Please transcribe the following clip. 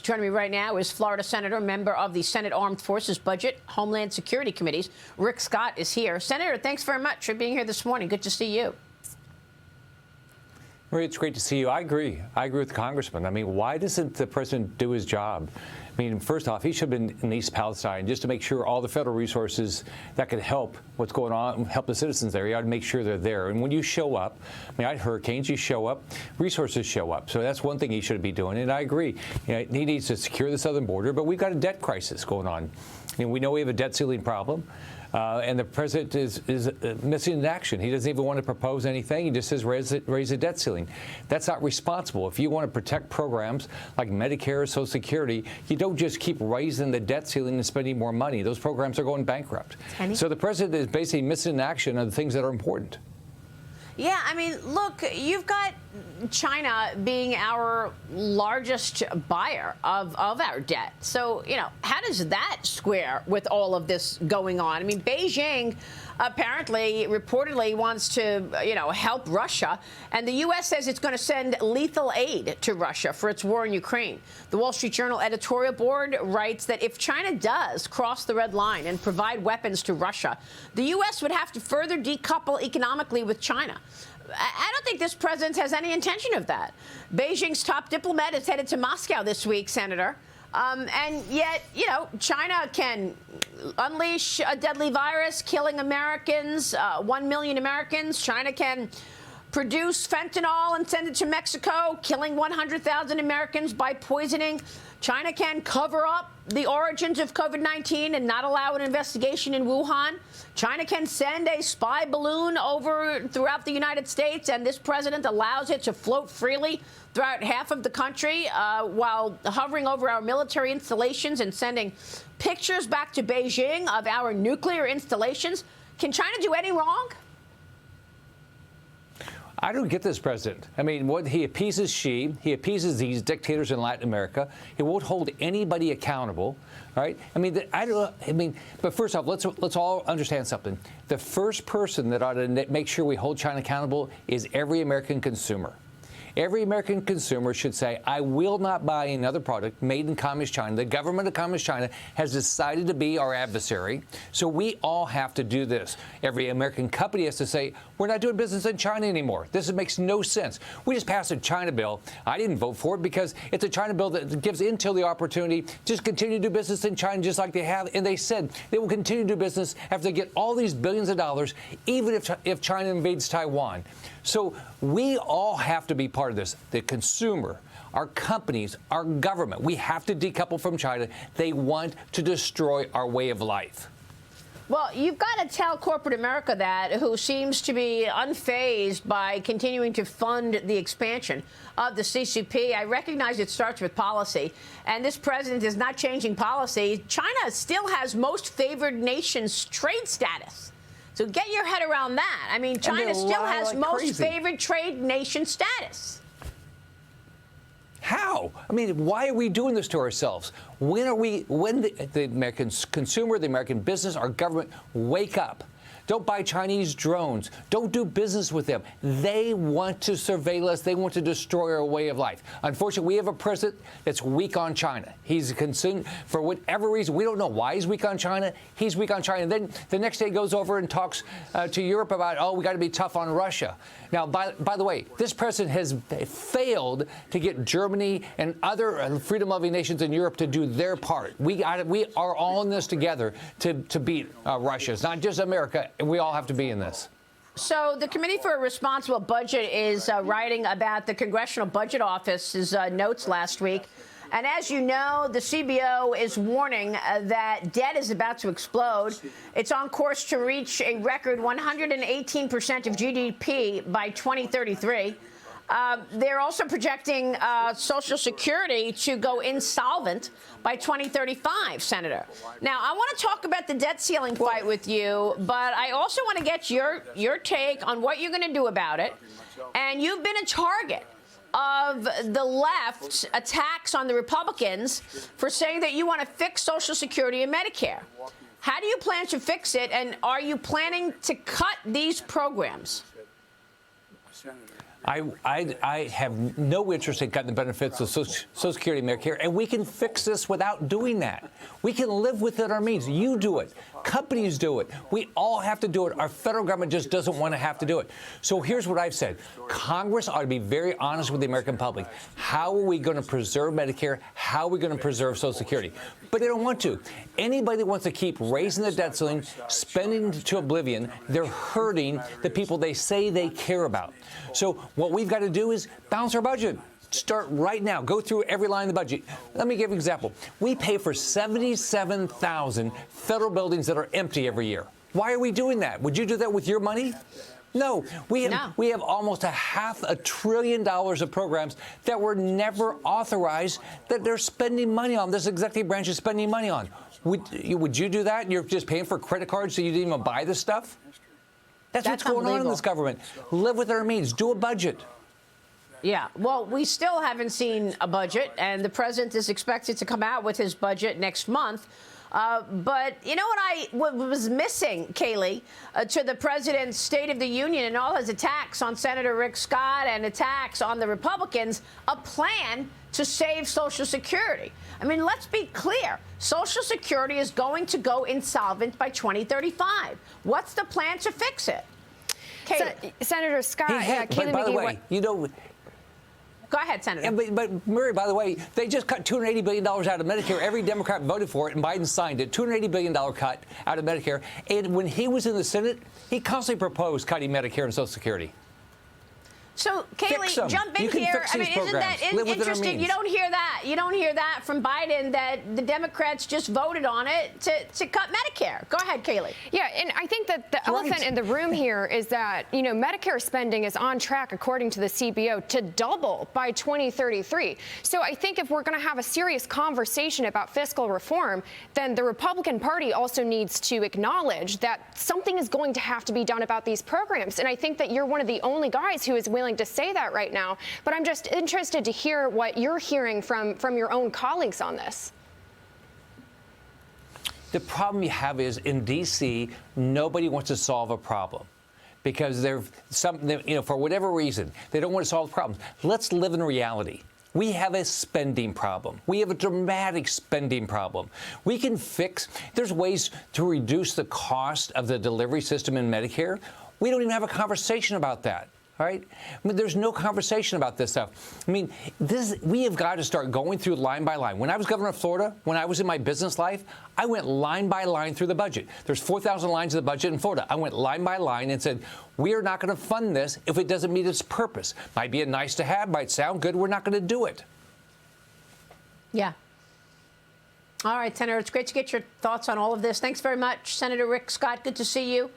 Joining me right now is Florida Senator, member of the Senate Armed Forces Budget, Homeland Security Committees. Rick Scott is here. Senator, thanks very much for being here this morning. Good to see you. Marie, it's great to see you. I agree. I agree with the congressman. I mean, why doesn't the president do his job? I mean, first off, he should have been in East Palestine just to make sure all the federal resources that could help what's going on, help the citizens there. You ought to make sure they're there. And when you show up, I mean, I had hurricanes, you show up, resources show up. So that's one thing he should be doing. And I agree. You know, he needs to secure the southern border, but we've got a debt crisis going on. And we know we have a debt ceiling problem. And the president is missing in action. He doesn't even want to propose anything. He just says raise the debt ceiling. That's not responsible. If you want to protect programs like Medicare or Social Security, you don't just keep raising the debt ceiling and spending more money. Those programs are going bankrupt. So the president is basically missing in action on the things that are important. Yeah, I mean, look, you've got China being our largest buyer of our debt. So, you know, how does that square with all of this going on? I mean, Beijing apparently, reportedly wants to, you know, help Russia. And the U.S. says it's going to send lethal aid to Russia for its war in Ukraine. The Wall Street Journal editorial board writes that if China does cross the red line and provide weapons to Russia, the U.S. would have to further decouple economically with China. I don't think this president has any intention of that. Beijing's top diplomat is headed to Moscow this week, Senator. And yet, you know, China can unleash a deadly virus, killing Americans, 1 million Americans. China can produce fentanyl and send it to Mexico, killing 100,000 Americans by poisoning. China can cover up the origins of COVID-19 and not allow an investigation in Wuhan. China can send a spy balloon over throughout the United States, and this president allows it to float freely throughout half of the country while hovering over our military installations and sending pictures back to Beijing of our nuclear installations. Can China do any wrong? I don't get this president. I mean, what he appeases Xi, he appeases these dictators in Latin America. He won't hold anybody accountable, right? I mean, but first off, let's all understand something. The first person that ought to make sure we hold China accountable is every American consumer. Every American consumer should say, I will not buy another product made in Communist China. The government of Communist China has decided to be our adversary. So we all have to do this. Every American company has to say, we're not doing business in China anymore. This makes no sense. We just passed a China bill. I didn't vote for it because it's a China bill that gives Intel the opportunity to just continue to do business in China just like they have. And they said they will continue to do business after they get all these billions of dollars, even if China invades Taiwan. So we all have to be part of this. The consumer, our companies, our government. We have to decouple from China. They want to destroy our way of life. Well, you've got to tell corporate America that, who seems to be unfazed by continuing to fund the expansion of the CCP. I recognize it starts with policy, and this president is not changing policy. China still has most favored nations trade status. So get your head around that. I mean, China still has most favored trade nation status. How? I mean, why are we doing this to ourselves? When the American consumer, the American business, our government wake up? Don't buy Chinese drones. Don't do business with them. They want to surveil us. They want to destroy our way of life. Unfortunately, we have a president that's weak on China. He's consumed for whatever reason. We don't know why he's weak on China. He's weak on China. And then the next day goes over and talks to Europe about, oh, we got to be tough on Russia. Now, by the way, this president has failed to get Germany and other freedom-loving nations in Europe to do their part. We are all in this together to beat Russia. It's not just America. And we all have to be in this. So the Committee for a Responsible Budget is writing about the Congressional Budget Office's notes last week. And as you know, the CBO is warning that debt is about to explode. It's on course to reach a record 118% of GDP by 2033. They're also projecting Social Security to go insolvent by 2035, Senator. Now, I want to talk about the debt ceiling fight with you, but I also want to get your take on what you're going to do about it. And you've been a target of the left's attacks on the Republicans for saying that you want to fix Social Security and Medicare. How do you plan to fix it, and are you planning to cut these programs? I have no interest in cutting the benefits of Social Security and Medicare, and we can fix this without doing that. We can live within our means. You do it. Companies do it. We all have to do it. Our federal government just doesn't want to have to do it. So here's what I've said. Congress ought to be very honest with the American public. How are we going to preserve Medicare? How are we going to preserve Social Security? But they don't want to. Anybody that wants to keep raising the debt ceiling, spending to oblivion, they're hurting the people they say they care about. So what we've got to do is balance our budget. Start right now. Go through every line of the budget. Let me give you an example. We pay for 77,000 federal buildings that are empty every year. Why are we doing that? Would you do that with your money? No. We have almost $500 billion of programs that were never authorized that they're spending money on. This executive branch is spending money on. Would you do that? You're just paying for credit cards so you didn't even buy this stuff? That's what's going on in this government. Live within our means. Do a budget. Yeah, well, we still haven't seen a budget, and the president is expected to come out with his budget next month. But you know what was missing, Kayleigh, to the president's State of the Union and all his attacks on Senator Rick Scott and attacks on the Republicans, a plan to save Social Security. I mean, let's be clear. Social Security is going to go insolvent by 2035. What's the plan to fix it? Senator Scott, but by the way, you know... Go ahead, Senator. But Murray, by the way, they just cut $280 billion out of Medicare. Every Democrat voted for it, and Biden signed it. $280 billion cut out of Medicare. And when he was in the Senate, he constantly proposed cutting Medicare and Social Security. So, Kayleigh, jump in here. I mean, isn't that interesting? You don't hear that. You don't hear that from Biden, that the Democrats just voted on it to cut Medicare. Go ahead, Kayleigh. Yeah, and I think that the elephant in the room here is that, you know, Medicare spending is on track, according to the CBO, to double by 2033. So I think if we're going to have a serious conversation about fiscal reform, then the Republican Party also needs to acknowledge that something is going to have to be done about these programs. And I think that you're one of the only guys who is willing to say that right now, but I'm just interested to hear what you're hearing from your own colleagues on this. The problem you have is in D.C., nobody wants to solve a problem because for whatever reason, they don't want to solve the problem. Let's live in reality. We have a spending problem. We have a dramatic spending problem. We can there's ways to reduce the cost of the delivery system in Medicare. We don't even have a conversation about that. All right? I mean, there's no conversation about this stuff. I mean, we have got to start going through line by line. When I was governor of Florida, when I was in my business life, I went line by line through the budget. There's 4,000 lines of the budget in Florida. I went line by line and said, we are not going to fund this if it doesn't meet its purpose. Might be a nice to have, might sound good. We're not going to do it. Yeah. All right, Senator, it's great to get your thoughts on all of this. Thanks very much, Senator Rick Scott. Good to see you.